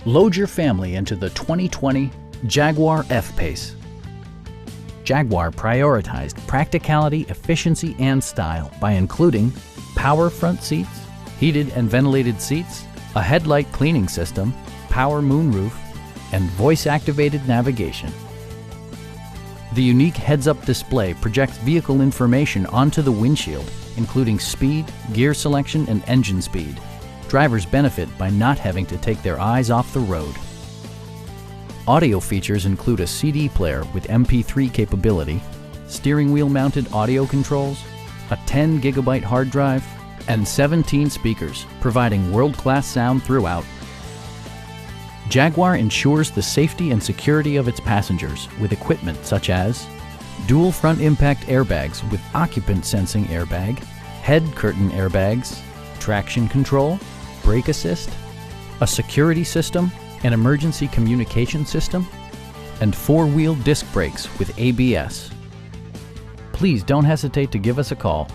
Load your family into the 2020 Jaguar F-Pace. Jaguar prioritized practicality, efficiency, and style by including power front seats, heated and ventilated seats, a headlight cleaning system, power moonroof, and voice-activated navigation. The unique heads-up display projects vehicle information onto the windshield, including speed, gear selection, and engine speed. Drivers benefit by not having to take their eyes off the road. Audio features include a CD player with MP3 capability, steering wheel mounted audio controls, a 10 GB hard drive, and 17 speakers, providing world-class sound throughout. Jaguar ensures the safety and security of its passengers with equipment such as dual front impact airbags with occupant sensing airbag, head curtain airbags, traction control, brake assist, a security system, an emergency communication system, and four-wheel disc brakes with ABS. Please don't hesitate to give us a call.